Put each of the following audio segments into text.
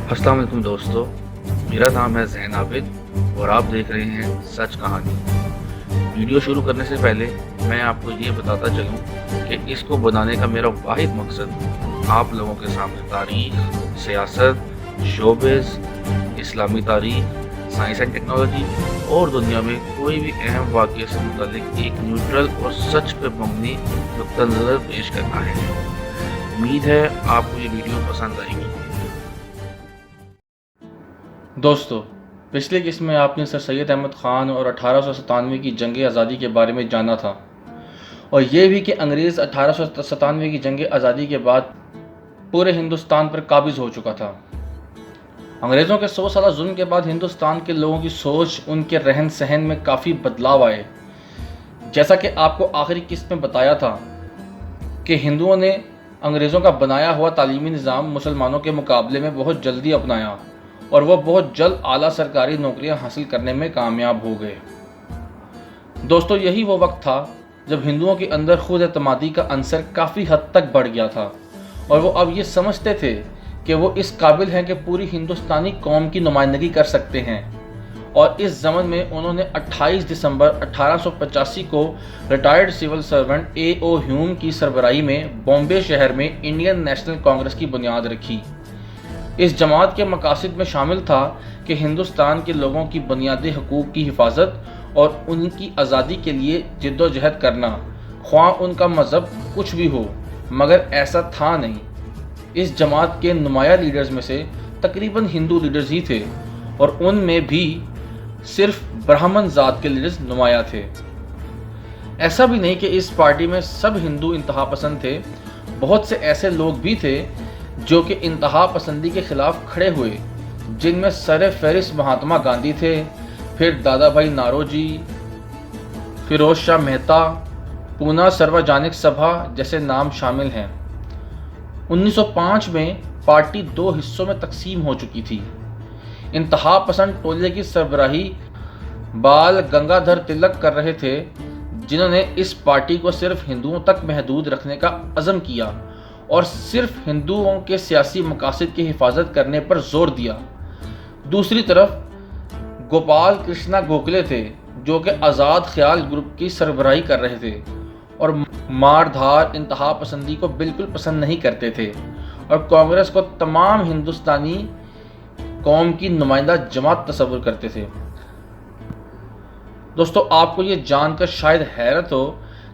अस्सलाम वालेकुम दोस्तों, मेरा नाम है ज़ैन आबिद और आप देख रहे हैं सच कहानी। वीडियो शुरू करने से पहले मैं आपको ये बताता चलूँ कि इसको बनाने का मेरा वाहिद मकसद आप लोगों के सामने तारीख़, सियासत, शोबिज़, इस्लामी तारीख़, साइंस एंड टेक्नोलॉजी और दुनिया में कोई भी अहम वाक़ये से मुताल्लिक़ एक न्यूट्रल और सच पे मबनी नुक्ता नज़र पेश करना है। उम्मीद है आपको ये वीडियो पसंद आएगी। दोस्तों, पिछले किस्म में आपने सर सैयद अहमद ख़ान और 1897 की जंग आज़ादी के बारे में जाना था और ये भी कि अंग्रेज़ 1897 की जंग आज़ादी के बाद पूरे हिंदुस्तान पर काबिज़ हो चुका था। अंग्रेज़ों के 100 साल जुल्म के बाद हिंदुस्तान के लोगों की सोच, उनके रहन सहन में काफ़ी बदलाव आए। जैसा कि आपको आखिरी किस्त में बताया था कि हिंदुओं ने अंग्रेज़ों का बनाया हुआ तालीमी निज़ाम मुसलमानों के मुकाबले में बहुत जल्दी अपनाया और वह बहुत जल्द आला सरकारी नौकरियां हासिल करने में कामयाब हो गए। दोस्तों, यही वो वक्त था जब हिंदुओं के अंदर खुद एतमादी का अंसर काफ़ी हद तक बढ़ गया था और वो अब ये समझते थे कि वो इस काबिल हैं कि पूरी हिंदुस्तानी कौम की नुमाइंदगी कर सकते हैं। और इस ज़मन में उन्होंने 28 दिसंबर 1885 को retired civil servant A.O. Hume की सरबराही में बॉम्बे शहर में इंडियन नेशनल कांग्रेस की बुनियाद रखी। इस जमात के मकासद में शामिल था कि हिंदुस्तान के लोगों की बुनियादी हकूक़ की हिफाजत और उनकी आज़ादी के लिए जिद्दोजहद करना, ख्वाह उनका मज़हब कुछ भी हो, मगर ऐसा था नहीं। इस जमात के नुमाया लीडर्स में से तकरीबन हिंदू लीडर्स ही थे और उनमें भी सिर्फ ब्राह्मण ज़ात के लीडर्स नुमाया थे। ऐसा भी नहीं कि इस पार्टी में सब हिंदू इंतहा पसंद थे, बहुत से ऐसे लोग भी थे जो कि इंतहा पसंदी के खिलाफ खड़े हुए, जिनमें सर फहरिस्त महात्मा गांधी थे, फिर दादा भाई नारोजी, फिरोज शाह मेहता, पूना सार्वजनिक सभा जैसे नाम शामिल हैं। 1905 में पार्टी दो हिस्सों में तकसीम हो चुकी थी। इंतहा पसंद टोले की सरबराही बाल गंगाधर तिलक कर रहे थे, जिन्होंने इस पार्टी को सिर्फ हिंदुओं तक महदूद रखने का अज़म किया और सिर्फ हिंदुओं के सियासी मकासद की हिफाजत करने पर जोर दिया। दूसरी तरफ गोपाल कृष्णा गोखले थे, जो कि आज़ाद ख्याल ग्रुप की सरबराही कर रहे थे और मारधार इंतहा पसंदी को बिल्कुल पसंद नहीं करते थे और कांग्रेस को तमाम हिंदुस्तानी कौम की नुमाइंदा जमात तस्वुर करते थे। दोस्तों, आपको ये जानकर शायद हैरत हो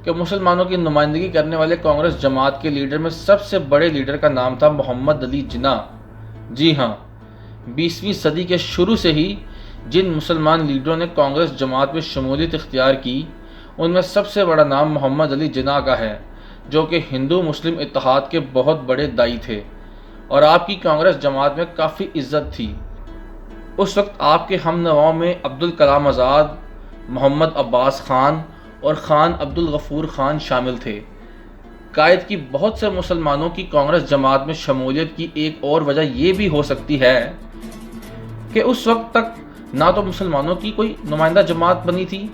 कि मुसलमानों की नुमाइंदगी करने वाले कांग्रेस जमात के लीडर में सबसे बड़े लीडर का नाम था मोहम्मद अली जिन्ना। जी हाँ, 20वीं सदी के शुरू से ही जिन मुसलमान लीडरों ने कांग्रेस जमात में शमूलियत इख्तियार की, उनमें सबसे बड़ा नाम मोहम्मद अली जिन्ना का है, जो कि हिंदू मुस्लिम इत्तेहाद के बहुत बड़े दाई थे और आपकी कांग्रेस जमात में काफ़ी इज्जत थी। उस वक्त आपके हम नवाओं में अब्दुल कलाम आज़ाद, मोहम्मद अब्बास ख़ान और ख़ान अब्दुल गफ़ूर ख़ान शामिल थे। कायद की बहुत से मुसलमानों की कांग्रेस जमात में शमूलियत की एक और वजह यह भी हो सकती है कि उस वक्त तक ना तो मुसलमानों की कोई नुमाइंदा जमात बनी थी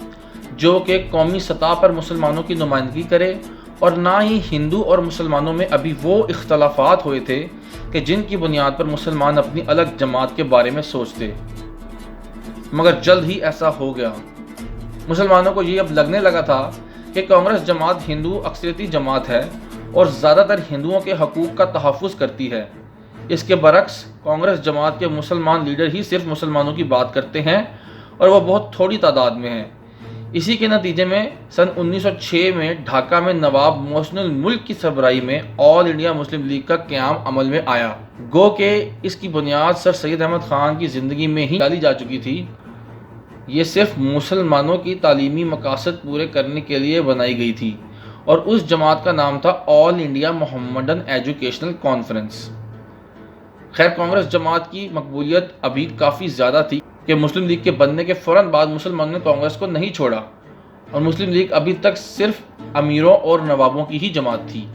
जो कि कौमी सतह पर मुसलमानों की नुमाइंदगी करे, और ना ही हिंदू और मुसलमानों में अभी वो इख्तलाफात हुए थे कि जिनकी बुनियाद पर मुसलमान अपनी अलग जमात के बारे में सोचते। मगर जल्द ही ऐसा हो गया। मुसलमानों को ये अब लगने लगा था कि कांग्रेस जमात हिंदू अक्सरियती जमात है और ज़्यादातर हिंदुओं के हकूक़ का तहफ़्फ़ुज़ करती है। इसके बरक्स कांग्रेस जमात के मुसलमान लीडर ही सिर्फ मुसलमानों की बात करते हैं और वह बहुत थोड़ी तादाद में हैं। इसी के नतीजे में सन 1906 में ढाका में नवाब मोहसिनुल मुल्क की सरबराही में ऑल इंडिया मुस्लिम लीग का क़याम अमल में आया। गो के इसकी बुनियाद सर सैयद अहमद ख़ान की ज़िंदगी में ही डाली जा चुकी थी। ये सिर्फ मुसलमानों की तालीमी मकासद पूरे करने के लिए बनाई गई थी और उस जमात का नाम था all India Mohammedan educational conference. खैर, कांग्रेस जमात की मकबूलियत अभी काफ़ी ज़्यादा थी कि मुस्लिम लीग के बनने के फ़ौरन बाद मुसलमानों ने कांग्रेस को नहीं छोड़ा और मुस्लिम लीग अभी तक सिर्फ अमीरों और नवाबों की ही जमात थी।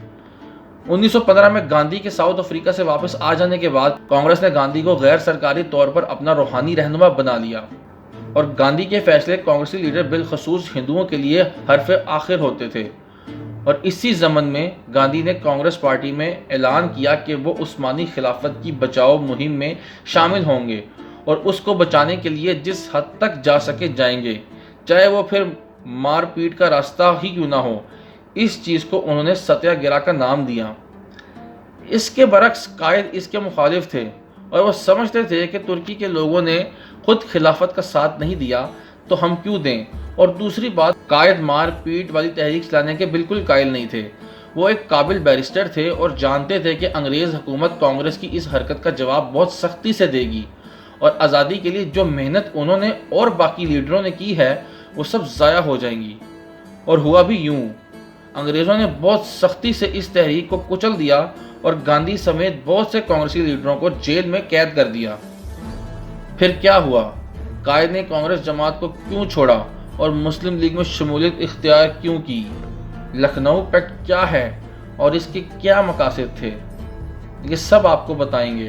1915 में गांधी के साउथ अफ्रीका से वापस आ जाने के बाद कांग्रेस ने गांधी को गैर सरकारी तौर पर अपना रूहानी रहनुमा बना लिया और गांधी के फैसले कांग्रेसी लीडर बिलखसूस हिंदुओं के लिए हरफ आखिर होते थे اور اسی ضمن میں گاندھی نے کانگریس پارٹی میں اعلان کیا کہ وہ عثمانی خلافت کی بچاؤ مہم میں شامل ہوں گے اور اس کو بچانے کے لیے جس حد تک جا سکے جائیں گے، چاہے وہ پھر مار پیٹ کا راستہ ہی کیوں نہ ہو۔ اس چیز کو انہوں نے ستیہ گرہ کا نام دیا۔ اس کے برعکس قائد اس کے مخالف تھے اور وہ سمجھتے تھے کہ ترکی کے لوگوں نے خود خلافت کا ساتھ نہیں دیا تو ہم کیوں دیں، اور دوسری بات، قائد مار پیٹ والی تحریک چلانے کے بالکل قائل نہیں تھے۔ وہ ایک قابل بیرسٹر تھے اور جانتے تھے کہ انگریز حکومت کانگریس کی اس حرکت کا جواب بہت سختی سے دے گی اور آزادی کے لیے جو محنت انہوں نے اور باقی لیڈروں نے کی ہے وہ سب ضائع ہو جائیں گی۔ اور ہوا بھی یوں، انگریزوں نے بہت سختی سے اس تحریک کو کچل دیا اور گاندھی سمیت بہت سے کانگریسی لیڈروں کو جیل میں قید کر دیا۔ پھر کیا ہوا؟ قائد نے کانگریس جماعت کو کیوں چھوڑا اور مسلم لیگ میں شمولیت اختیار کیوں کی؟ لکھنؤ پیکٹ کیا ہے اور اس کے کیا مقاصد تھے؟ یہ سب آپ کو بتائیں گے،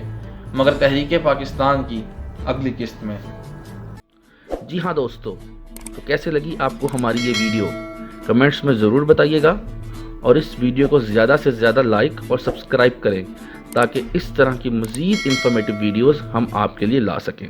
مگر تحریک پاکستان کی اگلی قسط میں۔ جی ہاں دوستو، تو کیسے لگی آپ کو ہماری یہ ویڈیو؟ کمنٹس میں ضرور بتائیے گا، اور اس ویڈیو کو زیادہ سے زیادہ لائک اور سبسکرائب کریں تاکہ اس طرح کی مزید انفارمیٹیو ویڈیوز ہم آپ کے لیے لا سکیں۔